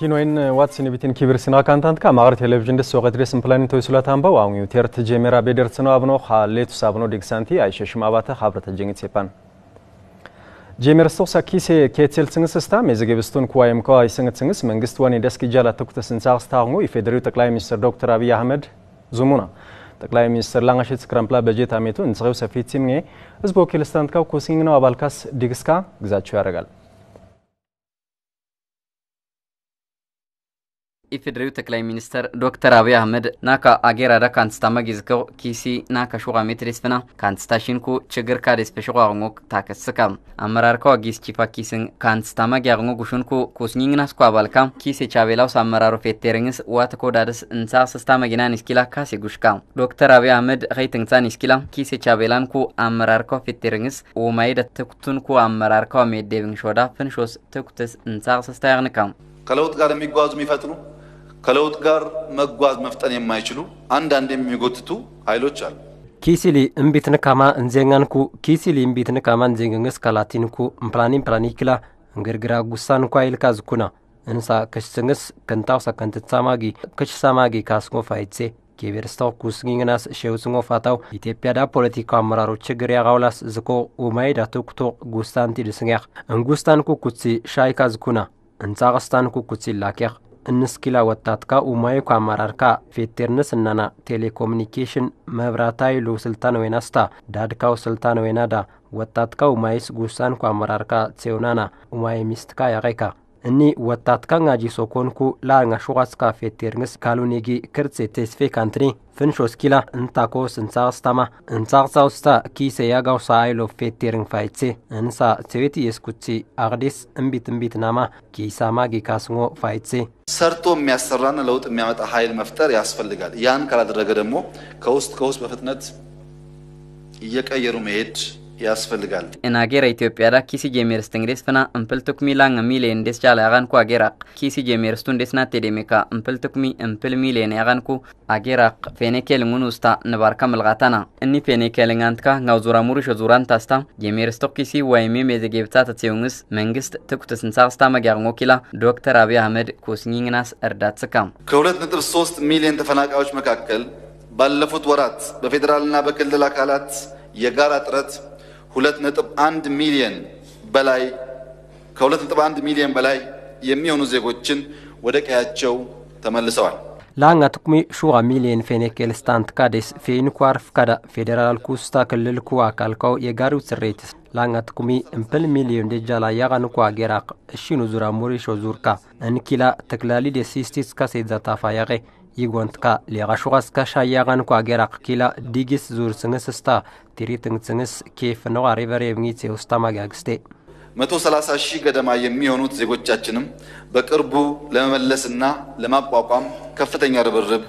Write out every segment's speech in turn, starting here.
كينوين واتسيني بيتين كبير سنا كانتانت كا مغر تلفزيون دس سوغت رسم بلانين تويسولا تامبا واو تيرت جيميرا بيدرتسنو ابنو خاليت سابنو ديكسانتي عايشه شماباتا خبرت جينيت سيبان جيمير سوسا كيسي كيتل سنسستا ميزغيبستون كوايم كو اي سنغتسنس منغست واني دسكي جالا تكتسنساغستاغو يفيدريو تقلاي مستر دكتور ابي احمد زومونا تقلاي مستر لانغاشيت سكرامبلا بجيت اميتو انصغيو سفيتيمغي حزبو كيلستانتكاو كوسينغنو ابالكاس ديكسكا غزاتشو يارغال إفدريو تكلاي مينستر دكتور أبي أحمد ناكا أجيرا دا كان ستامجيزكو كيسي ناكا شوغا متريس فنا كان ستاشينكو تشجر كاريس بشوغا غنوك تاكسكام أمراركو أجيس تشيفا كيسن كان ستامجي غنوك شونكو كوسنينغناس كو أبالكام كيسي تشابيلاو سامرارو فيتيرنس واتكو دادس انساس ستامجينا نسكيلا كاسي غوشكام دكتور أبي أحمد غيتنسا نسكيلا كيسي تشابيلان كو أمراركو فيتيرنس ومايدا تكتون كو أمراركو ميديبن شودا فنشوس تكتس انساس ستاغنكام كلوت غار ميغواز ميفاتنو كلوت غار مغواز مفتن يمايچلو አንዳንድ የሚጎትቱ ኃይሎች አሉ ኪሲሊ እምቢትነ ካማ እንዘንጋንኩ ኪሲሊ እምቢትነ ካማ እንዘንገንስ ካላቲንኩ ፕላኒክላ እንግርግራ ጉሳን ኳይልካ ዝኩና እንሳ ከሽንግስ ከንታውሳ ከንተሳማጊ ከሽሳማጊ ካስጎ ፋይጼ ኬቨርስታው ኩስጊንግናስ ሼውስንጎ ፋታው ኢትዮጵያ ዳ ፖለቲካ አመራሮች ችግር ያጋውላስ ዝኮ ኡማይዳ ተኩቶ ጉስታንቲ ድስንያህ እንጉስታንኩ ኩሲ ሻይካ ዝኩና እንሳቀስታንኩ ኩሲ ላኪያ እንስኪላ ወጣትካ ኡማይኩ አመራርካ ፌተርነስ እናና ቴሌኮሙኒኬሽን መብራታይ ሉ ስልጣን ወይናስታ ዳድካው ስልጣን ወይናዳ ወጣትካ ኡማይስ ጉሳንኩ አመራርካ ጼውናና ኡማይ ሚስትካ ያቀይካ እኒ ወጣትካ ngaጂ ሶኮንኩ ላንጋ ሹጋስካ ፌተርነስ ካሉኔጊ ክርጼ ቴስፌ ካንትሪ ፍንሾስኪላ እንታኮስ እንሳቅሳውስታ ኪሴ ያጋው ሳይሎ ፌተርን ፋይጼ እንሳ ቴዌቲ የስኩቺ አግዲስ እምቢት ናማ ኪሳማጊ ካስሞ ፋይጼ ሰርቶ የሚያሰራና ለውጥ የሚያመጣ ኃይል መፍጠር ያስፈልጋል ያን ካላደረገ ደግሞ ከውስጥ በፍጥነት እየቀየሩ መሄድ ያስፈልጋል እናገራ ኢትዮጵያ ዳ ኪሲ ጄሜርስ ትንግሬስ ፈና እምፕልቱክ ሚላንግ ሚሊየን ደስ ጃላ ያጋንኩ አገራ ኪሲ ጄሜርስ ቱን ደስና ቴዴሜካ እምፕልቱክ ሚሊየን ያጋንኩ አገራ ፌኔኬል ሙኑስታ ንባርካ መልጋታና እኒ ፌኔኬል ንጋንትካ ጋውዙራ ሙሩሽ ዙራን ታስታ ጄሜርስ ቶኪሲ ወይሜ ሜዘጌብታ ተጽዩንስ መንግስት ትኩትስንሳስታ መጋርሞኪላ ዶክተር አብይ አህመድ ኩስኒንግናስ እርዳትስካም ከ2.3 ሚሊዮን ተፈናቃዮች መካከል ባለፉት ወራት በፌደራልና በክልል አካላት የጋራ ጥረት 2.1 ሚሊዮን በላይ ከ2.1 ሚሊዮን በላይ የሚሆኑ ዜጎችን ወደ ቀያቸው ተመልሰዋል ላንጋ ትኩሚ ሹጋ ሚሊዮን ፌኔኬል ስታንት ካዴስ ፌንኳርፍ ካዳ ፌደራል ኩስታ ክልልኩ አካልካው የጋሩ ጽሬትስ ላንጋ ትኩሚ እምፕል ሚሊዮን ደጃላ ያጋንኩ አገራቅ እሺኑ ዙራ ሙሪሾ ዙርካ እንኪላ ተክላሊ ደሲስቲስ ካሴዛታፋ ያገ ይጎንትካ ሊያጋሹጋስ ካሻያጋንኩ አገራቅ ኪላ ዲጊስ ዙር ስንስስታ ቲሪትንግስንስ ኬፍ ነው አሪቨር የብኒት ውስታ ማጋግስቴ 130 ሺህ ገደማ የሚሆኑት ዜጎቻችንም በቅርቡ ለመመለስና ለማቋቋም ከፍተኛ ርብርብ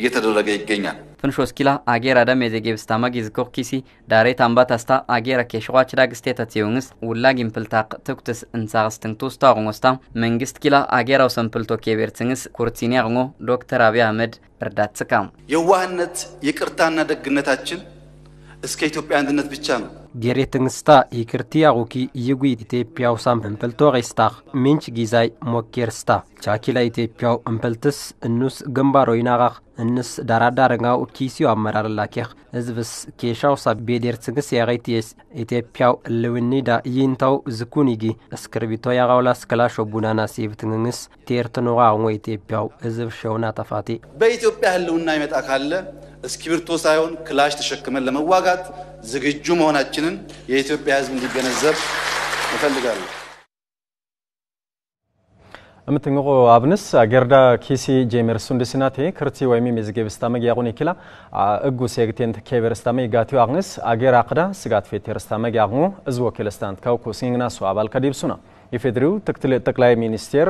እየተደረገ ይገኛል ፍንሾስኪላ አገራ ደም የዘጌብስታ ማጊዝኮ ኪሲ ዳሬት አምባታስታ አገራ ከሽዋች ዳግስቴ ተጽዩንስ ውላግ ኢምፕልታቅ ትኩትስ እንሳቅስትንቱስ ታቆንስታ መንግስት ኪላ አገራው ሰምፕልቶ ኬቨርትንስ ኩርቲኒ አርጎ ዶክተር አብይ አህመድ እርዳትስካም የዋህነት ይቅርታና ደግነታችን እስከ ኢትዮጵያ አንድነት ብቻ ነው ጌሬትንስታ ይክርቲያ ሩኪ ይጉ ኢትዮጵያው ሳምፕልቶ ሬስታክ ሚንች ጊዛይ ሞኬርስታ ቻኪላ ኢትዮጵያው እምፕልትስ እንስ ግንባሮ ይናጋክ እንስ ዳራዳረጋው ኪሲዮ አመራርላኪያ ህዝብስ ኬሻው ሳቤደርትንስ ያገይቲስ ኢትዮጵያው ለውኒዳ ይንታው ዝኩኒጊ እስክርቢቶ ያጋውላስ ክላሾ ቡናና ሲብትንንስ ቴርትኖራ ኢትዮጵያው ህዝብ ሸውና ተፋቲ በኢትዮጵያ ህልውና ይመጣ ካለ እስክርቢቶ ሳይሆን ክላሽ ተሸክመን ለመዋጋት ዝግጁ መሆናችንን የኢትዮጵያ ህዝብ እንዲገነዘብ እፈልጋለሁ امتنغو ابنس اگردا کیسی جیمرسون دسیناتی کرتی وایمی مزگیبستامه یاغونی کلا اگو سیگتین کیورستامه گاتیو اغنس اگر اقدا سگات فیترستامه یاغو از وکیلستان کاو کوسینگنا سو ابال کدیبسونا يفدرو تقلاي مينستر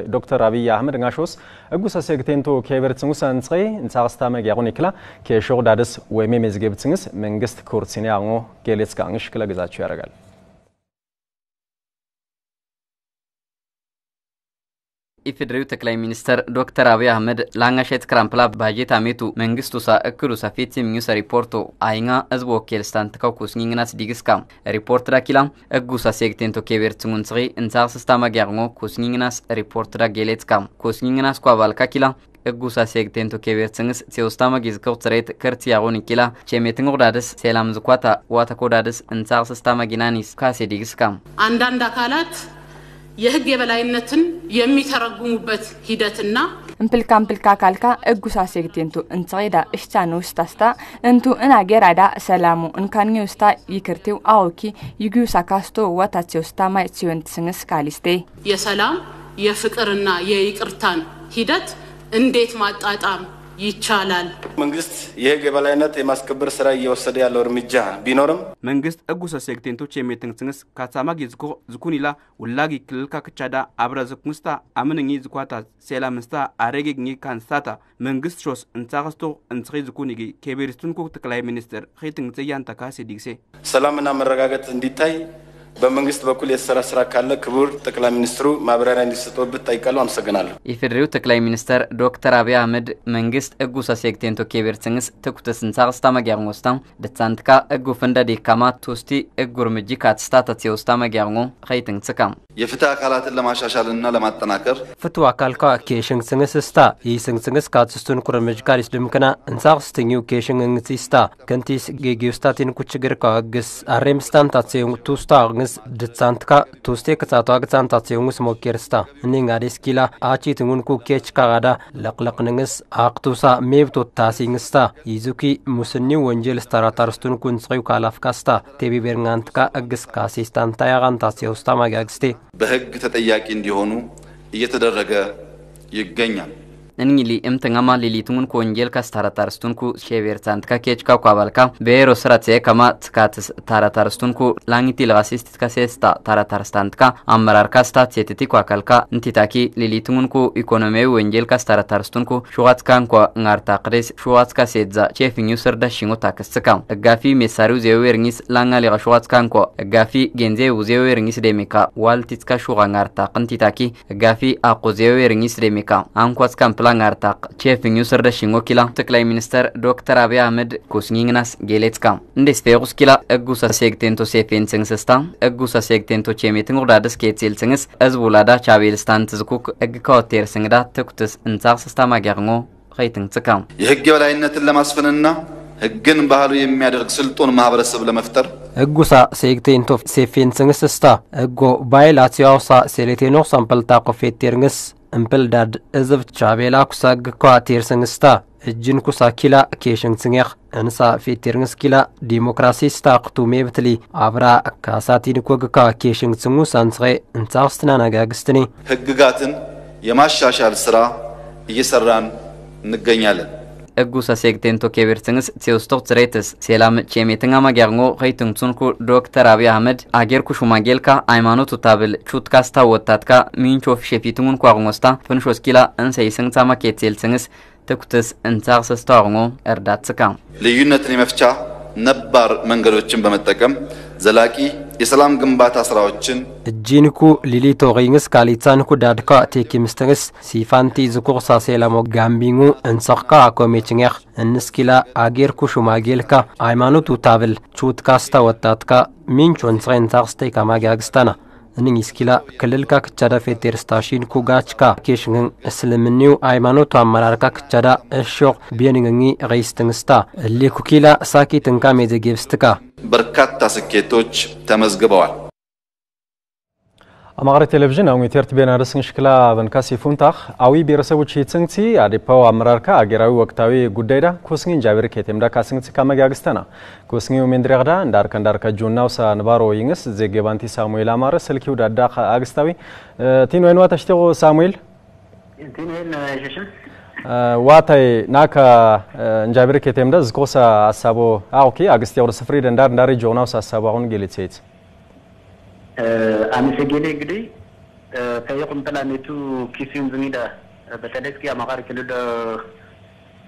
دكتور ابي احمد غاشوس اگو سیگتین تو کیورتسنگس انصي انصاستامه یاغونی کلا کیشو دادس وایمی مزگیبتسنگس منگست کورتسینی اغو گلیتسکا انش کلا گزاچو يارغال ኢፌዴሪው ጠቅላይ ሚኒስተር ዶክተር አብይ አህመድ ላንጋሸት ክራምፕላ ባጀት አመቱ መንግስቱ እክሉ ሰፊት የሚዩስ ሪፖርቱ አይኛ ህዝብ ወኪል ስታንትካው ኩስኒንግናስ ዲግስካ ሪፖርት ዳኪላ እጉሳ ሴግቴንቶ ኬቤርትሙን ጽሪ እንሳር ሲስተማ ጋርሞ ኩስኒንግናስ ሪፖርት ዳጌሌትካ ኩስኒንግናስ ኳባልካ ኪላ እጉሳ ሴግቴንቶ ኬቤርትንግስ ሲውስታማ ጊዝከው ትሬት ከርት ያጎን ኪላ ቼሜትንግ ወዳደስ ሰላም ዝኳታ ዋታኮዳደስ እንሳር ሲስተማ ጊናኒስ ካሴ ዲግስካ አንዳንድ አካላት የህግ የበላይነትን የሚተረጉሙበት ሂደትና እምፕልካ ካልካ እጉሳ ሴግቴንቱ እንጽይዳ እሽታኑ ስታስታ እንቱ እናገራዳ ሰላሙ እንካንኙ ስታ ይክርቲው አውኪ ይጉሳ ካስቶ ወታቸው ስታ ማይጽዮን ትስንስ ካሊስቴ የሰላም የፍቅርና የይቅርታን ሂደት እንዴት ማጣጣም ይቻላል? መንግስት የህግ የበላይነት የማስከበር ስራ እየወሰደ ያለው እርምጃ ቢኖርም መንግስት እጉሳ ሴግቴንቶች የሚተንስንስ ካሳማ ጊዝኮ ዝኩኒላ ውላጊ ክልልካ ከቻዳ አብራዘኩንስታ አምንኝ ዝኳታ ሰላምስታ አረገኝ ካንስታታ መንግስት ሾስ እንጻግስቶ እንጽሪ ዝኩኒጊ ከቤሪስቱን ኮ ጠቅላይ ሚኒስትር ኸይትን ጽያን ተካሲ ዲግሴ ሰላምና መረጋጋት እንዲታይ በመንግስት በኩል የተሰራ ስራ ካለ ክቡር ጠቅላይ ሚኒስትሩ ማብራሪያ እንዲሰጡበት ጠይቃለሁ። አመሰግናለሁ። ኢፌዴሪው ጠቅላይ ሚኒስተር ዶክተር አብይ አህመድ መንግስት እጉሳ ሴግቴንቶ ኬቤርትንግስ ትኩተስን ሳርስታ ማጋርሞስታ ደጻንትካ እጉ ፈንዳ ዲካማ ቶስቲ እጉርምጂ ካትስታታ ሲውስታ ማጋርሞ ኸይትን ጽካም የፍትህ አካላትን ለማሻሻልና ለማጠናከር ፍትህ አካልካ ኬሽንግ ስንግስስታ ይስንግስንግስ ካትስቱን ኩርምጅ ካሪስ ድምከና እንሳርስቲኒው ኬሽንግ እንግሲስታ ከንቲስ ጌጊውስታቲን ኩችግር ካግስ አሬምስታን ታጽዩን ቱስታ ድጻንትካ ቱስቴ ከጻቷ ግጻንታጽዩንስ ሞኬርስታ እንንጋዴስ ኪላ አቺ ትንጉን ኩኬች ካጋዳ ለቅለቅንግስ አቅቱሳ ሜብቶ ታሲንግስታ ይዙኪ ሙስኒ ወንጀል ስታራታርስቱን ኩንጽዩ ካላፍካስታ ቴቢቤርንጋንትካ እግስ ካሲስታንታ ያጋንታጽዩስታ ማጋግስቴ በህግ ተጠያቂ እንዲሆኑ እየተደረገ ይገኛል። እንግሊ እምተንጋማ ሊሊቱን ኮንጀል ካስታራታርስቱን ኩ ሼቨርታንት ካኬችካ ኳባልካ በኤሮ ስራቴ ከማ ትካትስ ታራታርስቱን ኩ ላንጊቲ ለራሲስት ካሴስታ ታራታርስታንት ካ አመራር ካስታት የቲቲ ኳካልካ እንቲታኪ ሊሊቱን ኩ ኢኮኖሚያዊ ወንጀል ካስታራታርስቱን ኩ ሹዋት ካንኳ ngaርታ ቅሬስ ሹዋት ካሴዛ ቼፊንዩ ሰርዳ ሽንጎ ታከስካ እጋፊ ሜሳሪው ዘዌርኒስ ላንጋሊ ሹዋት ካንኳ እጋፊ ገንዘው ዘዌርኒስ ደሚካ ዋልቲስካ ሹጋ ngaርታ ቅንቲታኪ እጋፊ አቆ ዘዌርኒስ ደሚካ አንኳስ ካምፕላ ngaርታቅ ቼፊንዩ ሰርዳ ሽንጎ ኪላ ጠቅላይ ሚኒስተር ዶክተር አብይ አህመድ ኩስኒንግናስ ጌሌትካ እንዴስ ፌሩስ ኪላ እጉሳ ሴግቴንቶ ሴፌንስንግስታ እጉሳ ሴግቴንቶ ቼሜትን ወዳደስ ኬትሴልስንግስ አዝቡላዳ ቻቤልስታንት ዝኩክ እግካውቴር ስንግዳ ተኩትስ እንጻርስታ ማጋርሞ ኸይትን ጽካም የህግ የበላይነትን ለማስፈንና ህግን ባህሉ የሚያደርግ ስልጡን ማህበረሰብ ለመፍጠር እጉሳ ሴግቴንቶ ሴፌንስንግስታ እጎ ባይላቲያውሳ ሴሌቴኖ ሳምፕልታ ኮፌቴርንግስ እምፕልዳድ እዝብ ቻቤላ ኩሳግ ኳቴር ስንግስታ እጅን ኩሳ ኪላ ኬሽንግ ስንግህ እንሳ ፌቴርንግስ ኪላ ዲሞክራሲ ስታቅቱ ሜብትሊ አብራ ካሳቲን ኮግካ ኬሽንግ ስንጉ ሳንስሬ እንሳውስትና ናጋግስትኒ ህግጋትን የማሻሻል ስራ እየሰራን እንገኛለን። እጉሳ ሴግቴንቶ ኬቤርትንግስ ሲውስቶት ዝሬትስ ሰላም ቼሜትንጋ ማጋርሞ ኸይትንሱንኩ ዶክተር አብይ አህመድ አገርኩ ሹማጌልካ ሃይማኖቱ ታብል ቹትካስታ ወጣትካ ሚንቾፍ ሸፊቱን ኳርሞስታ ፍንሾስኪላ እንሰይስንግታ ማኬትሴልስንግስ ተኩትስ እንሳርስስታርሞ እርዳትስካ ልዩነትን የመፍቻ ነባር መንገዶችን በመጠቀም ዘላቂ የሰላም ግንባታ ስራዎችን እጂንኩ ሊሊቶ ሪንግስ ካሊታንኩ ዳድካ ቴኪምስተንግስ ሲፋንቲ ዝኩርሳ ሰላሞ ጋምቢንጉ እንሰካ ኮሜችንግህ እንስኪላ አገርኩ ሹማጌልካ ሃይማኖቱ ታብል ቹትካስታ ወጣትካ ሚንቾን ሰንታርስቴ ካማጋግስታና እንንስኪላ ክልልካ ከቻዳ ፌቴር ስታሽን ኩጋችካ ኬሽንግን እስልምኒው ሃይማኖቱ አመራርካ ከቻዳ እሾቅ ቢየንግኒ ሬይስትንግስታ ሊኩኪላ ሳኪ ትንካ ሜዘጌብስትካ በርካታ ስኬቶች ተመዝግበዋል። አማራ ቴሌቪዥን አሁን የትርት ቤናርስን ሽክላ በንካሲ ፉንታህ አዊ ብሔረሰቦች ይጽንቲ አዲፓው አመራርካ አገራዊ ወቅታዊ ጉዳይዳ ኮስኒን ጃብር ከቴምዳ ካስንት ከመጋግስተና ኮስኒው መንድራዳ እንዳርከ ጆናው ሳንባሮ ይንስ ዘገባንቲ ሳሙኤል አማረ ስልኪው ዳዳ አግስታዊ ቲኖይን ዋታሽተው ሳሙኤል ቲኖይን ሸሽም ዋታይ ናካ እንጃብር ከቴምዳ ዝኮሳ አሳቦ አውኪ አግስታው ስፍሪ እንዳር ጆናው ሳሳቦ አሁን ጌሌትሴት አመሰግናለሁ እንግዲህ ከየቁም ፕላኔቱ ኪሲን ዝሚዳ በተለስኪ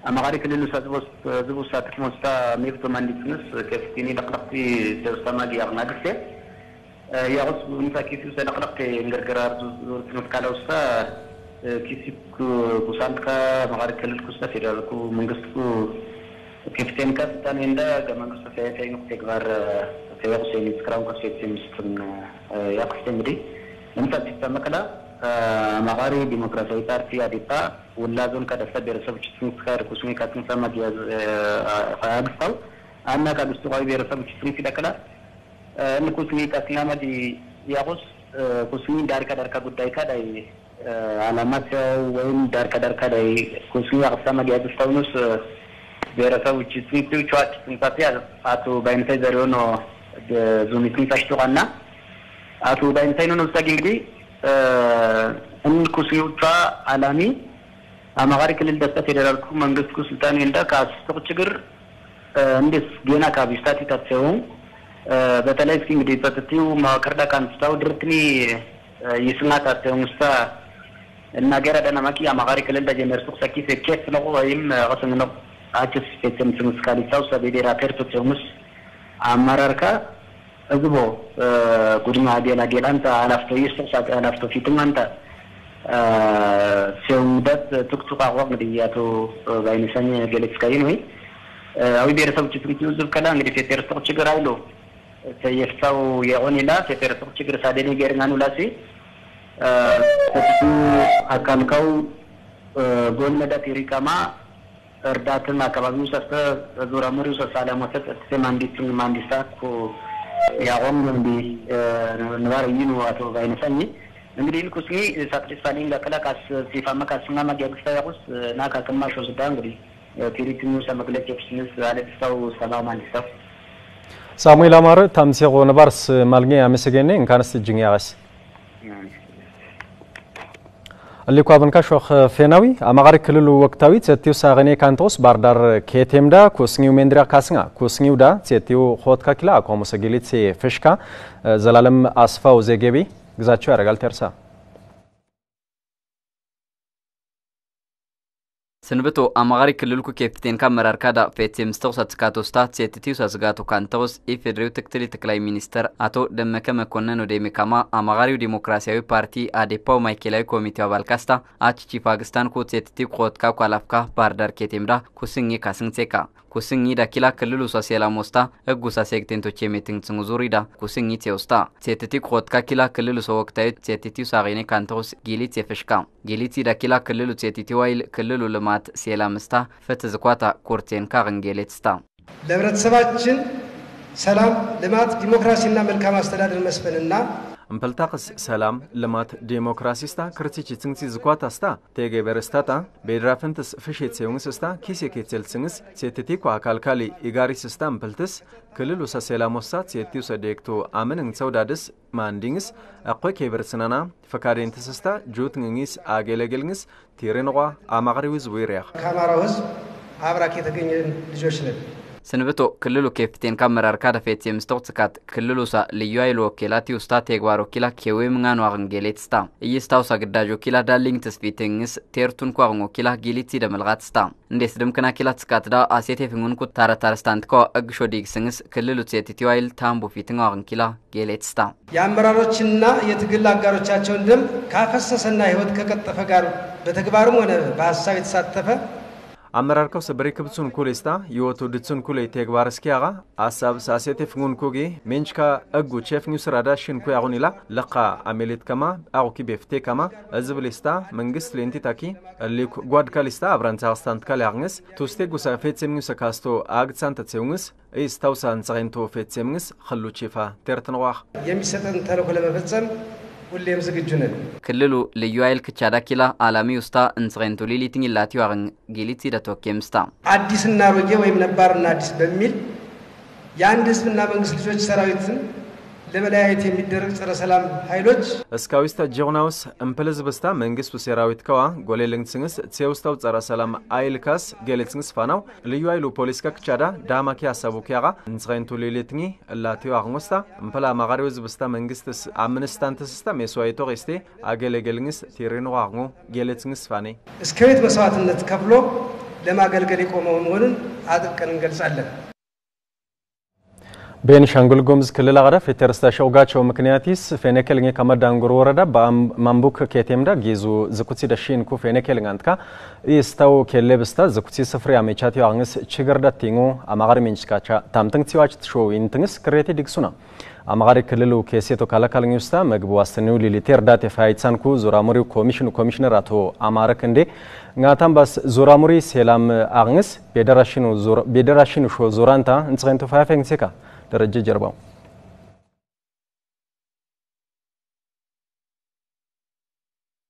አማሪ ክልል ዝቡሳት ከሞስታ ሜብቶ ማንዲትንስ ከፍቲኒ ለቅለቅቲ ተስተማዲ ያርናግሴ ያውስ ምንታ ኪሲው ሰለቅለቅ እንገርገራር ዙርት ካለውስታ كيسي كوسانت كا مغارب كلل كوستا فيدرالكو منغستكو كيفتين كاستان هندا منغست سيتين تكبر تيوسين سكراون كوسيتين مستن يقستن دي انت تتمكلا مغاري ديمقراطية بارتي أديتا ولا زون كذا سبب رسم تشتري كار كوسمي كاتن سما جاز فاعل أنا كدستوعي برسم تشتري في دكلا إن كوسمي كاتنا ما دي ياقوس كوسمي دار كقول دايكا داي علامات وين دار داي كوسمي أقسام ما جاز فاونس برسم تشتري تو شوات سنتاتيا أتو بينتي زريونو زونيتين تشتغلنا أتو بينتي نونستاجينجدي ان كوسيوتا علامي امغاري كلل دستا فيدرالكو منغستكو سلطان يندا كاستو چگر اندس گينا كابيستاتي تاتسو بتلاي سكين دي تاتيو ما كردا كانستاو درتني يسنا تاتسو مستا الناغيرا دنا ماكي امغاري كلل دا جنرسو سكي سكيت نو ويم غسن نو اچس فيتم سمسكالي تاو سبيديرا كيرتو تشومس امراركا أزبو قدما ديلا أنت أنافتو يستقصد أنافتو في تمانتا سيودات تكتوكا وقت دياتو باين ساني جالس كاينوي أوي بيرسو تشتري وزب كلام اللي في تيرسو تشجر عيلو سيفتاو يعوني لا في تيرسو تشجر سادني غيرنانو لاسي تتو أكامكاو قول مدى تيريكاما أرداتنا كبابيو ساستا زورا مريو ساسالا موسط سيمانديسين مانديساكو يعوم بي نوار ينو أتو باين ساني እንግዲህ ልኩስኒ ሳትሪስፋኒንግ ለከላካስ ሲፋማ ካስና ማግያግስታ ያቁስ ናካ ከማሾ ዝዳ እንግዲህ ቲሪቲኑ ሰመግለጭ ኦፕሽንስ አለስተው ሰላም አንስተው ሳሙኤል አማረ ታምሲጎ ነባርስ ማልኛ ያመሰገነ እንካንስ ጅኛስ اللي كوابن كشوخ فيناوي أمغار كللو وقتاوي تسيتيو ساغني كانتوس باردار كيتيم دا كوسنيو مندريا كاسنغا كوسنيو دا تسيتيو خود كاكلا أكومو سجليت سي فشكا زلالم أصفا وزيجيبي غزاتشو أرغال ترسا سنبتو أمغاري كللكو كيفتين كامرار كادا فيتي مستوصة كاتوستا تسيتيو سازغاتو كانتوس إفدريو تكتلي تكلاي مينيستر أتو دمكا مكوننو ديمي كاما أمغاريو ديموكراسياوي بارتي أديباو مايكيلاوي كوميتيو بالكاستا أتشي فاغستان كو تسيتيو قوتكا كوالافكا باردار كيتيم دا كوسنجي كاسنتيكا كوسنجي دا كلا كللو ساسيلا موستا أغوسا سيكتين توچي ميتنگ تنغزوري دا كوسنجي تيوستا تسيتيو قوتكا كلا كللو سووكتايو تسيتيو ساغيني كانتوس جيلي تيفشكا جيلي دا كلا كللو تسيتيو وايل كللو لما سيلامستا فتزكواتا كورتين كارنجيلتستا لبرت سباتشن سلام لمات ديمقراسينا ملكام استدادر مسفننا امبلتاقس سلام لمات ديمقراسيستا كرتيچي تنسي زكواتاستا تيغي برستاتا بيدرافنتس فشيت سيونسستا كيسي كيتل سنس سيتيكو اكالكالي ايغاري سيستم امبلتس كللو ساسيلاموستا سيتيو سديكتو امنن سودادس ماندينس اقوي كيبرسنانا فكارينتسستا جوتنغيس اگيلگلنس تيرينوا امغريوز ويريخ كاماراوز ابراكي تگين لجوشنل سنبتو كللو كيفتين كامرار كادا فيتي مستوتسكات كللو سا ليويلو كيلاتي وستا تيغوارو كيلا كيوي منغانو اغنجيليتستا يستاو سا قداجو كيلا دالينغ تسفيتنغس تيرتون كواغنو كيلا جيليتي دملغاتستا ندس دمكنا كيلا تسكات دا اسيتي فنغنكو تارتارستانتكو اغشو ديكسنغس كللو تيتي تيويل تامبو فيتنغ اغن كيلا جيليتستا የአመራሮችና የትግል አጋሮቻቸውን ደም ካፈሰሰና ህይወት ከቀጠፈ ጋር በተግባሩም ሆነ በሐሳብ የተሳተፈ أمراركو سبريكبتسون كوليستا يوتو دتسون كولي تيغبارسكياغا أصاب ساسيتي فنون كوغي منشكا أغو تشيف نيوسر أداشين كوي أغونيلا لقا أميليت كما أغو كي بيفتي كما أزبليستا منغس لينتي تاكي اللي قواد كاليستا أبرانتاغستانت كالي أغنس توستيغو سافيت سيمنيوسا كاستو أغد سانتا تسيونغس إيستاو سانسغينتو فيت سيمنغس خلو تشيفا تيرتنواخ يميستن تلوكو لمفتسم ሁሌም ዝግጁ ነን ክልሉ ልዩኃይል ክቻዳ ኪላ አላሚ ውስታ እንጽገንቱ ሊሊቲኝ ላቲው አገን ጊሊቲ ደቶኬምስታ አዲስና ሮጌ ወይም ነባርና አዲስ በሚል የአንድ ህዝብና መንግስት ልጆች ሰራዊትን ለመለያየት የሚደረግ ጸረ ሰላም ኃይሎች እስካዊስታ ጆርናውስ እምፕልዝ በስታ መንግስቱ ሰራዊት ከዋ ጎሌልንግስንስ ጼውስታው ጸረ ሰላም አይልካስ ገሌትንስ ፋናው ልዩ ኃይሉ ፖሊስ ከክቻዳ ዳማኪ ያሳቡ ኪያጋ እንጽገንቱ ሊሊቲኝ ላቲው አገንስታ እምፕላ ማጋሪውዝ በስታ መንግስትስ አምንስታንተስታ ሜሶይቶ ሬስቴ አገለገልንስ ቲሪኖ አግሞ ገሌትንስ ፋኔ እስከቤት መስዋዕትነት ከፍሎ ለማገልገል የቆመው መሆኑን አጥብቀን እንገልጻለን ቤኒሻንጉል ጉሙዝ ክልል አቀዳፍ የተረስታ ሸውጋቸው ምክንያቲስ ፌነከልኝ ከመዳንጉር ወረዳ በማምቡክ ኬቴምዳ ጊዙ ዝኩሲ ደሽን ኩ ፌነከልኝ አንትካ ኢስታው ኬሌብስታ ዝኩሲ ስፍሪ አመቻት ያንስ ችግርዳቲንጉ አማጋሪ ምንጭካቻ ታምተንግ ሲዋች ትሾ ኢንትንስ ክሬቲ ዲክሱና አማጋሪ ክልሉ ኬሴቶ ካላካልኝ ውስታ መግቡ አስተኒው ሊሊቴር ዳት ፋይትሳንኩ ዙራሙሪው ኮሚሽነር አቶ አማረክ እንዴ ngatambaas zoramuri selam agnes bedarashinu sho zoranta ntsento fafeng seka daraje jerbaw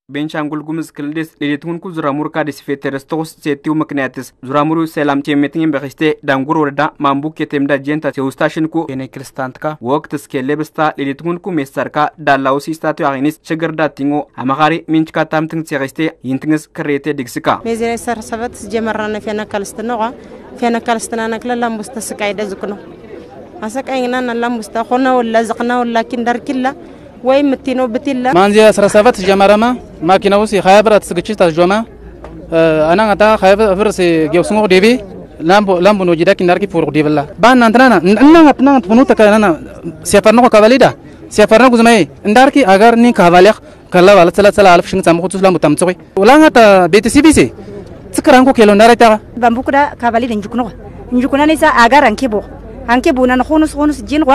ቤንሻንጉል ጉሙዝ ክልል ሌሊቱን ኩ ዙራሙር ካዲስ ፌተረስቶስ ሴቲው ምክንያትስ ዙራሙሩ ሰላም ቴሜቲን በክስቴ ዳንጉር ወረዳ ማምቡክ የቴምዳ ጀንታ ሲውስታሽን ኩ የኔ ክርስቲያንትካ ወቅት ስኬሌብስታ ሌሊቱን ኩ ሜሰርካ ዳላው ሲስታቱ አግኒስ ችግር ዳቲንጎ አማኻሪ ሚንችካ ታምትን ሲገስቴ ይንትንስ ክሬቴ ዲክስካ ሜዘሬ ሰርሰበት ጀመራነ ፌና ካልስተና ነክለ ላምቡስተ ስቃይ ደዝኩ ነው አሰቃይና ላምቡስታ ሆነ ወላ ዝቅና ወላኪን ዳርኪላ ወይ ምትኖ በትላ ማንዚያ 17 ጀመረማ ማኪናውስ የኻብራት ስግችት አጆማ አና አታ ኻብ ፍርስ ጌውስሞ ዲቪ ላምቡ ነው ጂዳክ እንዳርኪ ፎር ዲብላ ባና እንትናና እናና ትኑ ተከናና ሲፈርነው ካባሊዳ ሲፈርነው ጉዝማይ እንዳርኪ አጋር ኒ ካባሊያ ከላ ባለ 30,000 ሽን ሳምኩት ስላም ተምጽይ ወላንታ ቤት ሲቢሲ ትከራንኮ ኬሎ እንዳራይታ ባምቡኩዳ ካባሊዳ እንጁኩና ነሳ አጋር አንኬቦና ነኹኑስ ጂንዋ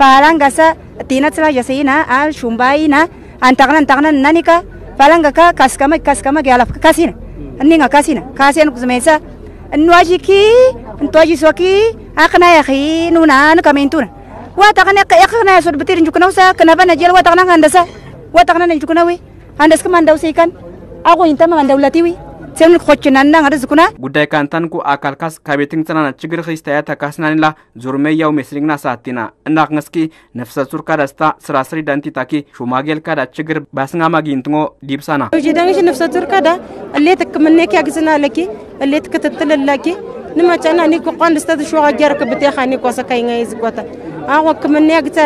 falangasa tinatla jasina al shumbaina antagna nanika falangaka kaskama galaf kasina ninga kasina kuzmesa nwajiki ntoji soki akna yakhi nuna kamentuna wa tagna yakna sod betir njuknausa kenapa najel wa tagna ngandasa wa tagna njuknawi andas kemandau sikan aku intama mandawlatiwi sen khochnan ngazukuna ጉዳይ ካንታንኩ አካልካስ ካቤቲንግ ተናና ችግር ኺስታያ ተካስናንላ ዙርሜያው መስሪግና ሳቲና እናክንስኪ ነፍሰ ሱር ካዳስታ ስራስሪ ዳንቲታኪ ሹማጌል ካዳ ችግር ባስንጋ ማጊንትሞ ዲብሳና ጂዳንሽ ነፍሰ ሱር ካዳ እሌትክ ምንክ ያግዝና ለኪ እሌትክ ተተለላኪ ንማቻና ኒኩ ቋንድስተ ሹ አጃርክ በተኻኒ ቆሰካይኛ ይዝቆታ አወክ ምን ያግታ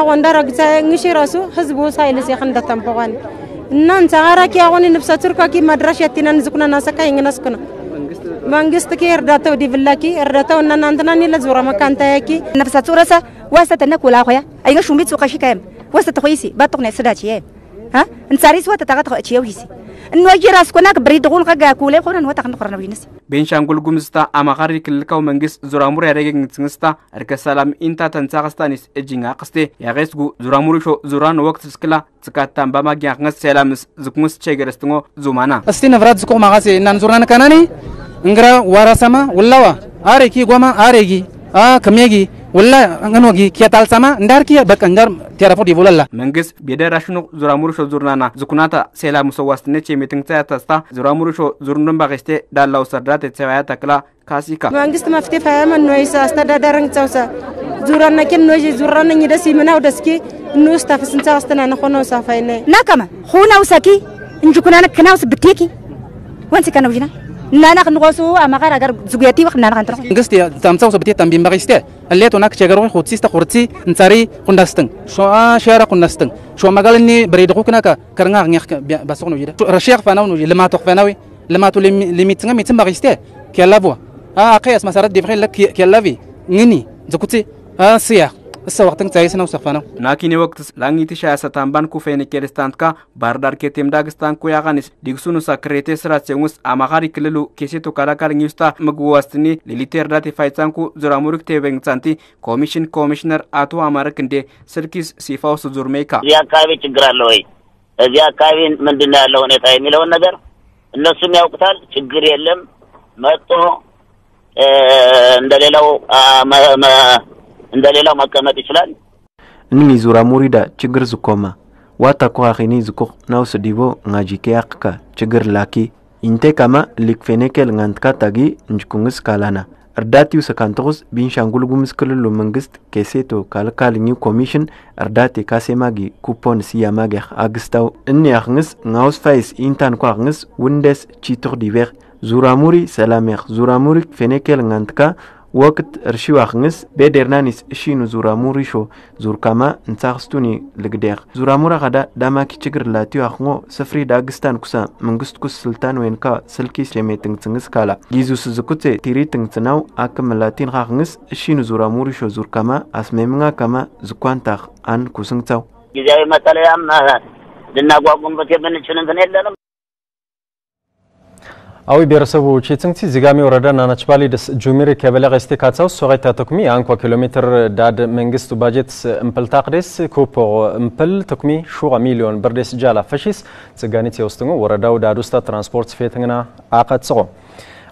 አወንዳራግታ ንሽራሱ ህዝቡ ሳይልስ ያኸንዳ ተምባዋን እናንተ አራኪ አሁን ነፍሰ ቱርካኪ ማድራሻቲና ንዝኩና ናሰካይ እንግናስኩና መንግስት ከርዳታው ዲብላኪ እርዳታው እናንተናኒ ለዙራ መካንታያኪ ነፍሰ ቱረሳ ዋሰተነ ኩላ ሆያ አይገ ሹምቢት ሱቀሺ ካየም ወሰተ ሆይሲ ባጥቅነ ስዳቺ ها እንሳሪስ ወተ ታቀጥ ቺው ሂሲ እንወጂ ራስኮና ብሪድጉን ከጋ ኩለ ሆነን ወጣ ከንቆርና ቢነስ ቤንሻንጉል ጉሙዝታ አማኻሪ ክልልካው መንግስት ዙራሙር ያደረገኝ ትንስታ እርከ ሰላም ኢንታ ተንሳቀስታኒስ እጅኛ ቀስቴ ያገስጉ ዙራሙሩ ሾ ዙራን ወቅት ስክላ ጽካታን በማግኛ ንስ ሰላምስ ዝኩሙስ ቸገረስተngo ዙማና እስቲ ነፍራት ዝቆ ማጋሴ እናን ዙራን ካናኒ እንግራ ዋራሰማ ወላዋ አሬኪ ጎማ አሬጊ ከሜጊ ወላ እንግኖጊ ኪያታልሰማ እንዳርኪ በቃ እንዳር ቴራፎ ዲቮላላ መንግስት ቤደራሽኑ ዙራሙሩ ሾ ዙርናና ዝኩናታ ሰላም ሰዋስትነች የሚትንታ ተስታ ዙራሙሩ ሾ ዙርኑን ባገስቴ ዳላው ሰርዳት የተሰዋያ ተክላ ካሲካ መንግስት መፍቴ ፈያመን ኖይሳ አስተዳደረን ጻውሳ ዙራና ከኖጂ ዙራና ደስ ይመናው ደስኪ ኑስ ታፍስንታ አስተናና ሆኖ ሳፋይነ ናከማ ሁናው ሰኪ እንጁኩናና ከናውስ ብቴኪ ወንስ ከናውጂና ናና ክንቆሱ አማኻር አገር ዙጉያቲ ወክናና ካንትራ መንግስት ታምጻው ሰብቴ ታምቢም ባገስቴ እሌቶና ከቸገሩ ሆትሲስታ ቁርጺ እንሳሪ ኩንዳስተን ሸራ ኩንዳስተን ሾ ማጋልኒ በሬድኩ ከናካ ከርንጋ ኛክ ባሶ ነው ይዳ ረሺቅ ፋናው ነው ለማቶ ፋናዊ ለማቶ ሊሚትንጋ ሚትን ባገስቴ ከላቦ አቀያስ መሰረት ዲፍሬ ለክ ከላቪ ንኒ ዝኩቲ ሲያ እሰ ወቅትን ጻይስ ነው ሰፋነው ናኪኒ ወቅት ላንጊቲ ሻያሰታን ባንኩ ፌኒ ኬርስታንትካ ባርዳር ኬቴም ዳግስታን ኩ ያጋኒስ ዲግሱኑ ሳክሬቴ ስራቸውስ አማኻሪ ክልሉ ኬሴቶ ካላካል ኒውስታ ምግዋስትኒ ሊሊቴር ዳት ፋይታንኩ ዙራሙሪክ ቴበንግሳንቲ ኮሚሽነር አቶ አማረክ እንደ ስልኪስ ሲፋውስ ዙርሜካ እዚህ አካባቢ ችግር አለ ወይ እዚህ አካባቢ ምንድነው ያለው ሁኔታ የሚለውን ነገር እነሱም ያውቁታል ችግር የለም መጥቶ እንደሌላው መቀመጥ ይችላል እንኒ ዙራሙሪዳ ችግር ዝኮማ ዋታ ኮኺኒ ዝኮ ናውስ ዲቦ ngajikiakka ችግር ላኪ ኢንቴ ካማ ሊክፌኔከል ngaንትካ ታጊ እንጅኩንስ ካላና እርዳቲው ሰካንቶስ ቤንሻንጉል ጉሙዝ ክልሉ መንግስት ኬሴቶ ካልካልኒ ኮሚሽን እርዳቴ ካሴማጊ ኩፖን ሲያማጊ አግስታው እኒ አኽንስ ናውስ ፋይስ ኢንታን ኳኽንስ ውንደስ ቺቶር ዲቨር ዙራሙሪ ሰላሜር ዙራሙሪ ፌኔከል ngaንትካ ወቅት እርሺው አኽንስ በደርናኒስ እሺኑ ዙራሙሪሾ ዙርካማ እንጻኽስቱኒ ልግዴኽ ዙራሙራ ኸዳ ዳማኪ ችግር ላቲዮ አኽንጎ ስፍሪ ዳግስታን ኩሳ መንግስት ኩስ ስልጣን ወይንካ ስልኪስ የሜትንግጽንግስ ካላ ጊዙስ ዝኩቴ ቲሪ ትንግጽናው አክም ላቲን ኻኽንስ እሺኑ ዙራሙሪሾ ዙርካማ አስሜምንጋ ካማ ዝኳንታኽ አን ኩስንግጻው ጊዜያዊ መጠለያም ልናቋቁምበት የምንችል እንትን የለንም። አዊ ብሔረሰቡ ቺትንግቲ ዚጋሚ ወረዳ ናናችባሊ ደስ ጁሚሪ ከበለ ገስቲ ካጻው ሶጋታ ተኩሚ አንኳ ኪሎሜትር ዳድ መንግስቱ ባጀት እምፕልታቅደስ ኮፖ እምፕል ተኩሚ ሹጋ ሚሊዮን ብርደስ ጃላ ፈሺስ ጽጋኒት የውስጥንጎ ወረዳው ዳዱስታ ትራንስፖርት ፌትንግና አቀጽቆ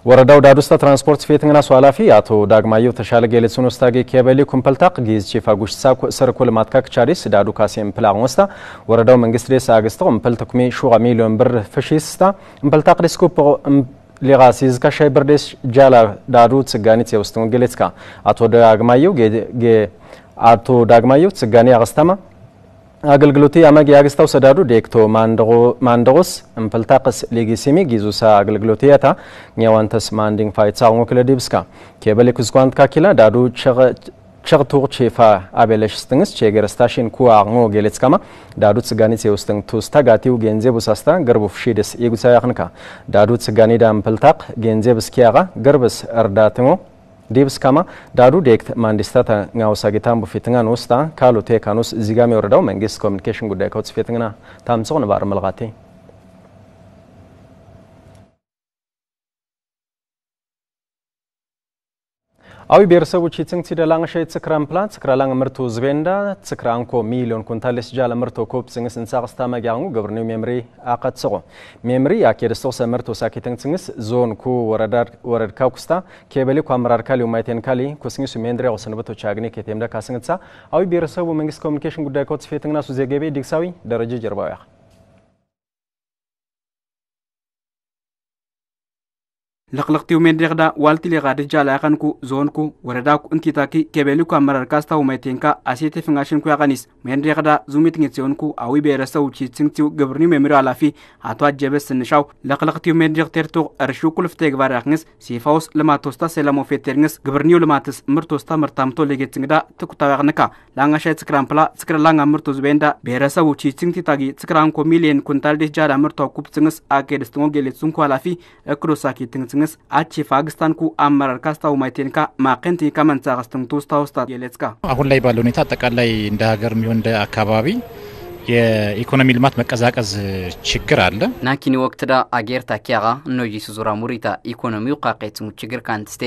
ወረዳው ዳዱስታ ትራንስፖርት ፌትንግና ሷላፊ አቶ ዳግማየው ተሻለ ገለጹን ወስታጌ ከበሊ ኩምፕልታቅ ጊዝ ቺፋ ጉሽሳ ሰርኩል ማትካክ ቻሪስ ዳዱ ካሴም ፕላን ወስታ ወረዳው መንግስት ደስ አገስተው እምፕል ተኩሚ ሹጋ ሚሊዮን ብር ፈሺስታ እምፕልታቅ ደስ ኮፖ ሊጋሲዝ ከሻይ ብርደስ ጃላ ዳዱ ጽጋኒት የውስጥንጎ ገለጽካ አቶ ዳግማየው ጽጋኒ አገስተማ አገልግሎት ያማግ ያገስታው ሰዳዱ ዴክቶ ማንደሮስ እምፕልታቅስ ሊጊሲሚ ጊዙሳ አገልግሎት ያታ ኛዋንተስ ማንዲንግ ፋይት ሳውንጎ ክለዲብስካ ከበለኩስ ኳንት ካኪላ ዳዱ ቸርቱር ቼፋ አበለሽ ስትንስ ቼገር ስታሽን ኩአንጎ ገለጽካማ ዳዱ ጽጋኒት የውስጥን ቱስታ ጋቲው ገንዘብ ውሳስታ ገርቡ ፍሺደስ ይጉሳ ያኽንካ ዳዱ ጽጋኒ ዳ እምፕልታቅ ገንዘብ እስኪያጋ ገርበስ እርዳትሞ ዲብስ ካማ ዳዱ ዴክት ማንዲስታታ ngaውሳ ጌታም በፊትንጋን ውስታ ካሉ ቴካኑስ ዚጋሚ ወረዳው መንግስት ኮሙኒኬሽን ጉዳይ ኮጽ ፊትንግና ታምጾ ነባር መልጋቴ አዊ ብሔረሰቡ ቺትንግቲ ደላንገ ሸይት ስክራም ፕላንት ስክራላንገ ምርቱ ዝቤንዳ ስክራንኮ ሚሊዮን ኩንታልስ ጃለ ምርቱ ኮፕ ጽንግስ እንሳቅስታ መጋንጉ ገብርኒው ሜምሪ አቀጽቆ ሜምሪ ያኬደስተው ሰምርቱ ሳኪተንግ ጽንግስ ዞን ኩ ወረድ ካኩስታ ከበሊ ኳምራር ካሊ ማይቴን ካሊ ኩስንግስ ሜንድሪ ወሰንበቶች አግኔ ከቴምዳ ካስንግሳ አዊ ብሔረሰቡ መንግስት ኮሙኒኬሽን ጉዳይ ኮጽ ፌትንግና ሱዜገቤ ዲክሳዊ ደረጃ ጀርባው لقلقتيو من رغدا والتي لغاد جالاقنكو زونكو ورداكو انتيتاكي كبليكو امرار كاستاو مايتينكا اسيتي فنغاشنكو يغانيس من رغدا زوميتنغيتيونكو اوي بيرساو تشيتنغتيو غبرني ميمرو علافي اتوا جبس نشاو لقلقتيو من رغتيرتو ارشو كلفتيغ بارخنس سيفاوس لما توستا سلامو فيترنس غبرنيو لماتس مرتوستا مرتامتو ليغيتنغدا تكوتاغنكا لانغاشاي تسكرامبلا تسكرلانغا مرتوز بيندا بيرساو تشيتنغتي تاغي تسكرانكو مليون كونتال دي جالا مرتو كوبتنس اكيدستو غيليتسونكو علافي اكروساكي تنغتنس አቺ ፋግስታንኩ አመራር ካስታው ማይቴንካ ማቀንቲ ከመንጻ አስተምቶ ስታውስታ የለጽካ አሁን ላይ ባለው ሁኔታ አጠቃላይ እንደ ሀገርም ይሁን እንደ አካባቢ የኢኮኖሚ ልማት መቀዛቀዝ ችግር አለ ናኪኒ ወቅትዳ አገር ታኪያጋ ኖጂ ሱዙራ ሙሪታ ኢኮኖሚው ቃቀጽሙ ችግር ካንትስቴ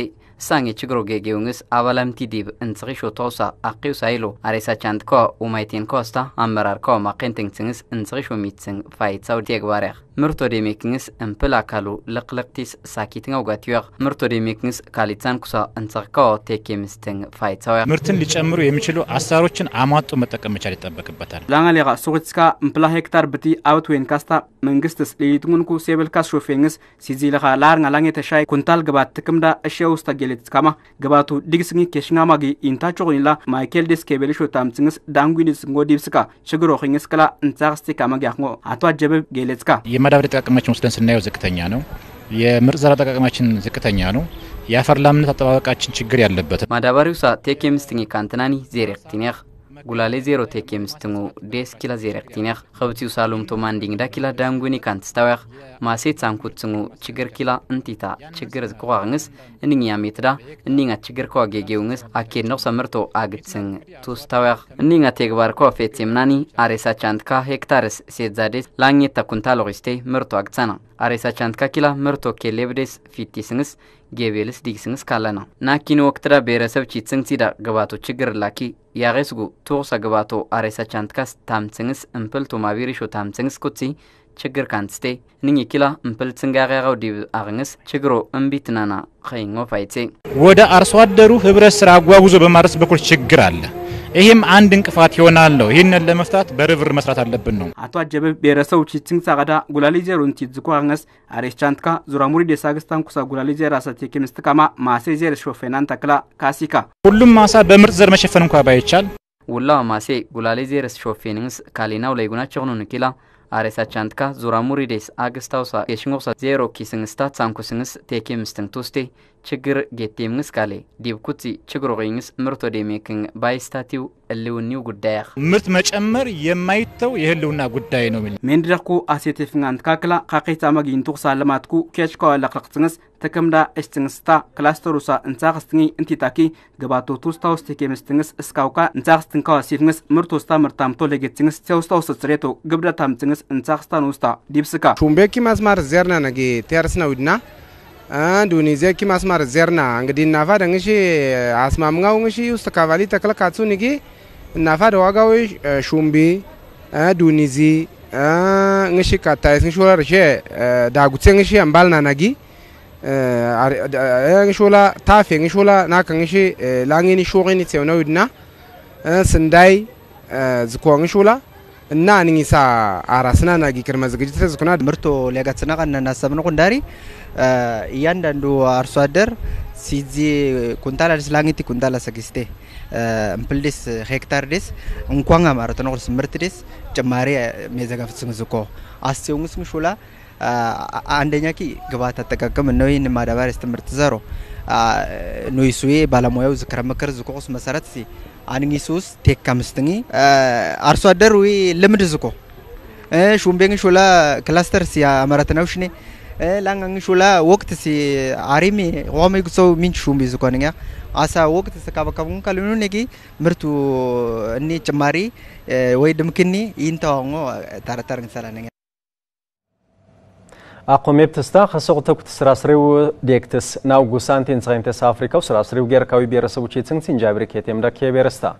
ሳንጌ ችግሮ ጌጌውንስ አባላምቲ ዲብ እንጽሪሾ ተውሳ አቂው ሳይሎ አሬሳ ቻንትኮ ኡማይቴን ኮስታ አመራር ኮ ማቀንቲንግስ እንጽሪሾ ሚትስን ፋይትሳው ዲግባሪያ ምርቶ ዴሜክንስ እምፕላካሉ ለቅለቅቲስ ሳኪትንጋው ጋቲያር ምርቶ ዴሜክንስ ካሊታን ኩሳ እንጽርኮ ቴኬምስተን ፋይትሳው ምርትን ሊጨምሩ የሚችሉ አሳሮችን አማጡ መጠቀም መቻል ይጠበቅበታል ላንጋሊጋ ሱግትስካ እምፕላ ሄክታር ብቲ አውት ወይን ካስታ መንግስትስ ሊይትንኩ ሴበልካስ ሾፌንግስ ሲዚለኻ ላርንጋ ላንጌ ተሻይ ኩንታል ገባት ትክምዳ እሺውስታ ሌትስካማ ገባቱ ዲግስኒ ኬሽናማጊ ኢንታቾኒላ ማይኬል ዲስኬቤልሾ ታምጽንስ ዳንጉኒስ ጎዲብስካ ችግሮ ኸኝስ ከላ እንጻክስቲ ካማጋሞ አቶ አጀበ ጌሌትስካ የማዳበሪያ አጠቃቀማችን ወስደን ስናየው ዝቅተኛ ነው የምርጥ ዘር አጠቃቀማችን ዝቅተኛ ነው የአፈር ላምነት አጠባበቃችን ችግር ያለበት ማዳበሪውሳ ቴኬምስትኒ ካንተናኒ ዜሬክቲኒያ ጉላሌ ዜሮ ቴኬምስትሙ ዴስ ኪላ ዜሬክቲኒያ ኸብቲው ሳሎም ቶማንዲንግ ዳኪላ ዳንጉኒ ካንትስታውያ ማሴት ሳንኩትሙ ችግር ኪላ እንቲታ ችግር ዝቆዋንስ እንኛ ሜትዳ እንኛ ችግር ኮጌጌውንስ አኬድ ነው ሰምርቶ አግጽን ቱስታውያ እንኛ ተግባር ኮፌትምናኒ አሬሳ ቻንትካ ሄክታርስ ሴትዛዴስ ላኝታ ኩንታሎሪስቴ ምርቶ አግጻና አሬሳ ቻንትካ ኪላ ምርቶ ኬሌብዴስ ፊቲስንስ ጌቤልስ ዲግስንስ ካለና ናኪኒ ወቅትዳ ብሔረሰብ ቺትስንሲዳ ገባቶ ችግር ላኪ ያገስጉ ቶሳ ገባቶ አሬሳ ቻንትካስ ታምጽንስ እምፕልቶ ማቢሪሾ ታምጽንስ ኩቲ ችግር ካንትስቴ ንኝ ኪላ እምፕል ጽንጋጋው ዲብ አግንስ ችግሮ እምቢትናና ኸይንጎ ፋይቴ ወደ አርሶ አደሩ ህብረት ስራ አጓጉዞ በማድረስ በኩል ችግር አለ ይሄም አንድ እንቅፋት ይሆናል ነው ይሄንን ለመፍታት በርብር መስራት አለብን ነው አቶ አጀበ ብሔረሰቡ ቺትንግ ሳጋዳ ጉላሊ ዜሮ እንቲት ዝቆአንስ አሬስ ቻንትካ ዙራሙሪ ደሳግስታን ኩሳ ጉላሊ ዜራ ሰቴ ኬምስትካማ ማሴ ዜር ሾፌናን ተክላ ካሲካ ሁሉም ማሳ በምርጥ ዘር መሸፈን እንኳን ባይቻል ወላ ማሴ ጉላሊ ዜርስ ሾፌንስ ካሊናው ለይጉናቸው ነው ንኪላ አሬሳ ቻንትካ ዙራሙሪ ደስ አግስታውሳ የሽንጎሳ ዜሮ ኪስንስታት ሳንኩስንስ ቴኬምስትን ቱስቴ ችግር ጌቴምንስ ካለ ዲብኩቲ ችግሩ ገኝስ ምርቶ ደሜክን ባይስታቲው እልውኒው ጉዳይ ምርት መጨመር የማይተው የህልውና ጉዳይ ነው ሚል ሜንድራኩ አሴቴፍንጋንት ካክላ ካቂታ ማግኝቱ ሳለማትኩ ኬችካው ለቅልቅጽንስ ተከምዳ እስትንስታ ክላስተሩሳ እንጻቅስትኒ እንቲታኪ ገባቶ ቱስታውስ ተከምስትንስ እስካውካ እንጻቅስትንካው ሲፍንስ ምርቶስታ ምርታምቶ ለጌትንስ ተውስታውስ ጽሬቶ ግብዳታምትንስ እንጻቅስታን ውስታ ዲብስካ ሹምቤኪ ማስማር ዘርና ነገ ተርስናውድና አንዱኒ ዘኪ ማስማር ዘርና እንግዲህ እናፋ ደንግሺ አስማምጋው እንግሺ ውስጥ ካቫሊ ተከለካቱ ንጊ እናፋ ደዋጋው ሹምቢ ዱኒዚ እንግሺ ካታይስ ሾላርሼ ዳጉት እንግሺ አምባልና ናጊ እንግሾላ ታፌ እንግሾላ ናከ እንግሺ ላንጊኒ ሾጊኒ ተውነውድና ስንዳይ ዝኮ እንግሾላ እና አንኝሳ አራስና ናጊ ክርመ ዝግጅት ዝኩና ምርቶ ለጋጽና ቀነና ሰብነ ቆንዳሪ እያንዳንዱ አርሶ አደር ሲዚ ኩንታላ ስላንጊቲ ኩንታላ ሰግስቴ እምፕልዲስ ሄክታር ዲስ እንኳን ማለት ነው ምርት ዲስ ጭማሪ መዘጋፍት ዝኮ አስዩንስ ምሹላ አንደኛኪ ግባት አጠቃቀም ነው ይሄን ማዳበሪያ ትምርት ዘሮ ኖይሱዬ ባለሙያው ዝክረ መከር ዝቆስ መሰረት ሲ አንኝሱስ ቴካምስትኒ አርሶ አደር ወይ ልምድ ዝቆ ሹምቤን ሹላ ክላስተር ሲ አመራተናውሽኔ ላንጋን ሹላ ወቅት ሲ አሪሚ ወማይ ሰው ሚንች ሹምቤ ዝቆንኛ አሳ ወቅት ሰካበካቡን ካልኑ ነጊ ምርቱ እኒ ጭማሪ ወይ ድምክኒ ይንታው ታረታርን ሰላነኛ አቆሜብ ተስታ خصوصك تسراسريو ديكتس ناو غوسانتين ساينتس افريكا وسراسريو غيركاوي بيرسبوچ يتسنسين جابر كيتم دا كيبرستا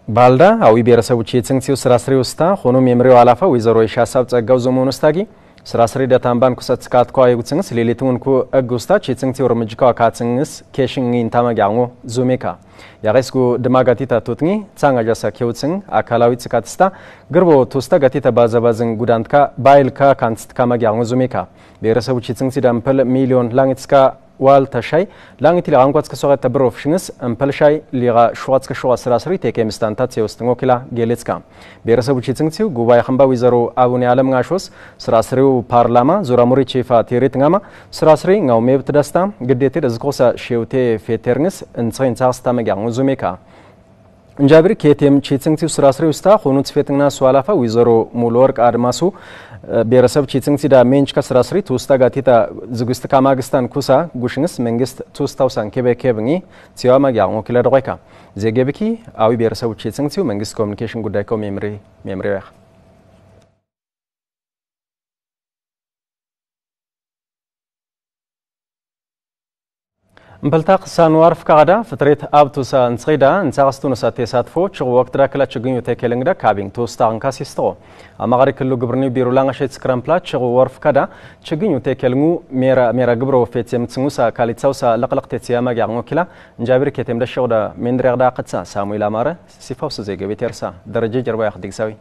بالدا اوي بيرسبوچ يتسنسيو سراسريو ستا ሆኖ ሜምሪው አላፋ ወይዘሮ ይሻሳብ ጸጋው ዘመኑስታጊ ስራስሪ ዳታምባን ኩሰት ስካት ኳይ ጉትስንስ ሌሊቱን ኩ አጉስታች የትንክቲው ርምጅካው ካትስንስ ኬሽን ኢንታማጋngo ዙሜካ ያሬስኩ ድማጋቲታ ቶትኒ ጻንጋጃሳ ኬውትስን አካላዊ ጽካትስታ ግርቦ ቶስታ ጋቲታ ባዛባዝን ጉዳንትካ ባይልካ ካንስት ካማጋngo ዙሜካ ብሔረሰቦች የትንክቲ ዳምፐል ሚሊዮን ላንግትስካ ዋል ተሻይ ላንግቲ ላንቋት ከሶገት ተብሮፍሽንስ አምፐልሻይ ሊጋ ሹዋት ከሹዋ ስራስሪ ቴኬምስታንታት የውስጥንጎ ኪላ ጌሌጽካ ብሔረሰቦች የትንክቲው ጉባኤ ኸምባ ወይዘሮ አቡነ ዓለም ጋሾስ ስራስሪው ፓርላማ ዙራሙሪ ቺፋ ቴሪትንጋማ ስራስሪ ngaው ሜብት ደስታ ግዴቴ ደዝቆሳ ሼውቴ ፌተርንስ እንጽን ጻስታ መጋngo ዙሜካ እንጃብሪ ኬቴም ቺትንክቲው ስራስሪ ውስታ ሆኑት ፌትንና ሷላፋ ወይዘሮ ሙሉወርቅ አድማሱ ብሔረሰብ ቺትንክቲ ዳ ሜንች ከስራስሪ ቱስታ ጋቲታ ዝግስት ካማግስታን ኩሳ ጉሽንስ መንግስት ቱስታውሳን ከበከብኒ ሲያማ ያው ኪላ ደቆይካ ዘገበኪ አዊ ብሔረሰብ ቺትንክቲው መንግስት ኮሙኒኬሽን ጉዳይ ኮ ሜምሪያ እምበልታቅ ሳንዋርፍ ካዳ ፍጥሬት አብቱሳ እንጽይዳ እንጻስተኑ ሳተሳትፎ ጭው ወቅት ዳከላ ችግኙ ተከለንግዳ ካቢን ቶስታ አንካሲስቶ አማጋሪ ክሉ ግብርኒ ቢሮ ላንጋሸት ስክራምፕላ ጭው ወርፍ ካዳ ችግኙ ተከልንጉ ሜራ ግብሮ ፌት የምትስሙሳ ካሊትሳውሳ ለቅለቅቴት ሲያማ ያngo ኪላ እንጃብር ከተም ደሽውዳ ሜንድሪያዳ ቀጻ ሳሙኤል አማረ ሲፋውስ ዘገቤት ያርሳ ደረጃ ጀርባ ያخدግሳዊ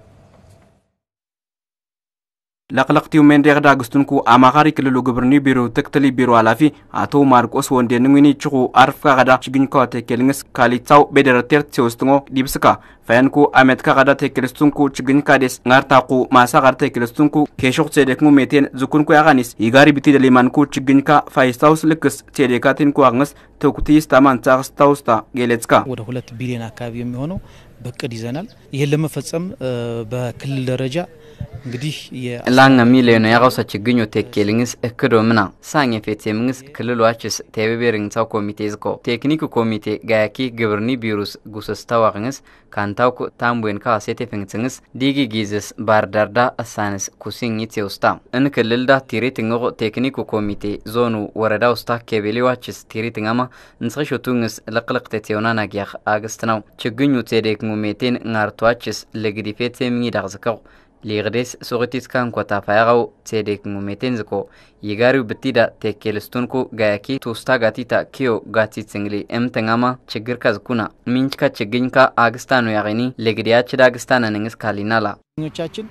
ለቅለቅቲው ሜንድሪያዳ ግስቱንኩ አማጋሪ ክልሉ ግብርኒ ቢሮ ተክተሊ ቢሮ አላፊ አቶ ማርቆስ ወንዴንዊኒ ጭቁ አርፍ ካዳ ችግኝ ተከልንግስ ካሊትሳው በደረቴር ሲወስጥንጎ ዲብስካ ፈያንኩ አመት ካዳ ተከልስቱንኩ ችግኝ ካዴስ ጋርታቁ ማሳ ጋር ተከልስቱንኩ ከሾክ ጸደክሙ ሜቴን ዝኩንኩ ያጋኒስ ይጋሪ ቢቲ ደሊማንኩ ችግኝካ ፋይስታውስ ልክስ ጸደካቲንኩ አግነስ ተኩቲስ ታማን ጻክስታውስታ ጌሌጽካ ወደ 2 ቢሊዮን አካባቢ የሚሆነው በቅድ ይዘናል ይሄን ለመፈጸም በክልል ደረጃ እንግዲህ ላንጋ ሚሊዮን ያጋውሳ ችግኙ ተከልንግስ እክዶ ምና ሳኝ ፌቴምንግስ ክልሏችስ ተበበሪንታው ኮሚቴ ዝኮ ቴክኒክ ኮሚቴ ጋያኪ ግብርኒ ቢሮስ ጉሰስታዋግንስ ካንታው ታምቦን ካሴቴ ፍንግጽንግስ ዲጊ ጊዝስ ባርዳርዳ አሳንስ ኩሲኝት የውስታ እን ክልልዳ ቲሪትንጎ ቴክኒክ ኮሚቴ ዞኑ ወረዳ ውስታ ከቤሊዋችስ ቲሪትንጋማ እንጽሽቱንግስ ለቅለቅቴት የሆናናጊያ አግስት ነው ችግኙ ተደክሙ ሜቴን ናርቷችስ ለግዲፌት የሚዳዝከው ሊግዴስ ሶግቲስ ካን ኮታ ፋያው ቴዴክ ሙሜቴንዝኮ ይጋሪው ብቲዳ ተከልስቱንኩ ጋያኪ ቱስታ ጋቲታ ኪዮ ጋቲት ሲንግሊ እምተንጋማ ችግር ካዝኩና ሚንችካ ችግኝካ አግስታኑ ያገኒ ለግዲያች ዳግስታና ንግስ ካሊናላ ኞቻችን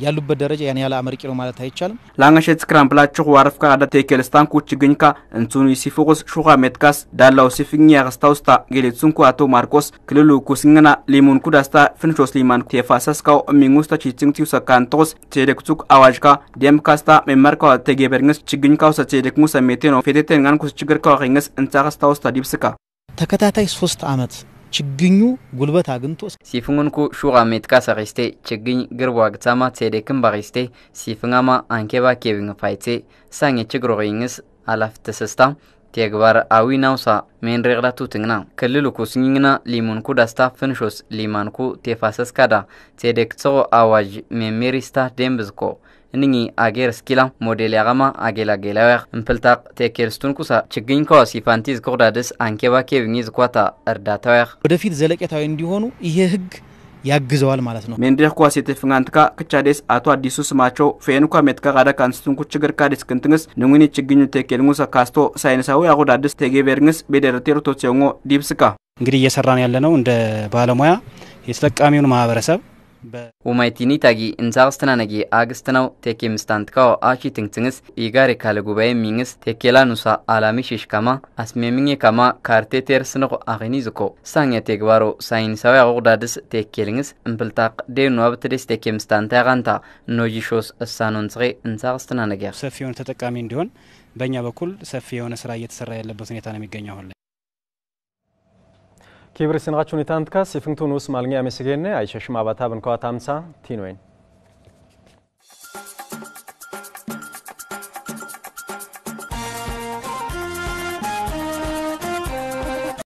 ያሉበት ደረጃ ያን ያለ አመርቂ ነው ማለት አይቻልም። ላንገሸት ስክራምፕላችሁ ዋርፍካ አዳ ቴኬልስታን ኩ ችግኝካ እንቱን ሲፎክስ ሹኻ ሜትካስ ዳላው ሲፍኝ ያስታውስታ ጌሌትሱንኩ አቶ ማርቆስ ክልሉ ኩስንገና ሊሙን ኩዳስታ ፍንሾስ ሊማን ቴፋሰስካው ሚንጉስታ ቺቲንግቲው ሰካንቶስ ቴዴክቱክ አዋጅካ ደምካስታ ሜመርካው ተጌበርንስ ችግኝካው ሰቴዴክሙ ሰሜቴ ነው ፌቴቴንጋን ኩስ ችግርካው ኸንገስ እንጻስታውስታ ዲብስካ ተከታታይ 3 አመት ችግኙ ጉልበት አግንቶ ሲፍንጉንኩ ሹጋ ሜትካ ሰሪስቴ ችግኝ ግርቧ ግጻማ ቴዴክም ባሪስቴ ሲፍንጋማ አንኬባ ኬቪንግ ፋይቴ ሳኝ ችግሮሪንግስ አላፍ ተሰስታ ተግባር አዊናውሳ ሜን ረግላቱ ትግና ክልሉ ኩስኝና ሊሙንኩ ዳስታ ፍንሾስ ሊማንኩ ቴፋሰስ ካዳ ቴዴክጾ አዋጅ ሜሜሪስታ ደምብዝኮ እንኒ አገር ስኪላ ሞዴል ያጋማ አገላ ገላው እንፈልታቅ ቴኬልስቱን ኩሳ ችግኝ ኮስ ይፋንቲዝ ኮዳደስ አንኬባ ኬቪንግ ዝኳታ እርዳታው ወደፊት ዘለቀታዊ እንዲሆኑ ይሄ ህግ ያግዘዋል ማለት ነው። ሜንድር ኳስ የተፈንጋንትካ ክቻዴስ አቶ አዲሱ ስማቸው ፌንኳ ሜትካ ጋዳ ካንስቱን ኩችግር ካዲስ ክንትንስ ንሙኒ ችግኙ ቴኬልሙሳ ካስቶ ሳይንሳዊ አጎዳደስ ተጌበርንስ በደረቴሩ ቶቸንጎ ዲብስካ እንግዲህ እየሰራን ያለነው እንደ ባለሙያ የተጠቃሚውን ማህበረሰብ ወማይቲኒ ታጊ እንዛስተናነጊ አግስተናው ቴኬምስታንትካው አቺ ትንትንስ ይጋሪ ካለ ጉባኤ ሚንግስ ቴኬላኑሳ አላሚ ሽሽካማ አስሜሚንጌ ካማ ካርቴቴርስ ነው አገኒዝኮ ሳኛ ተግባሮ ሳይንሳዊ አጎዳድስ ቴኬልንግስ እንፍልታቅ ደኑ አብትደስ ቴኬምስታንታ ጋንታ ኖጂሾስ እሳኖንጽሬ እንዛስተናነጊ ሰፊውን ተጠቃሚ እንዲሆን በእኛ በኩል ሰፊ የሆነ ስራ እየተሰራ ያለበት ሁኔታ ነው የሚገኘው። كبر سنغاتشون يتانتكا سيفنتون وس مالنيا مسجينة عايشة شما باتابن كوا تامسا تينوين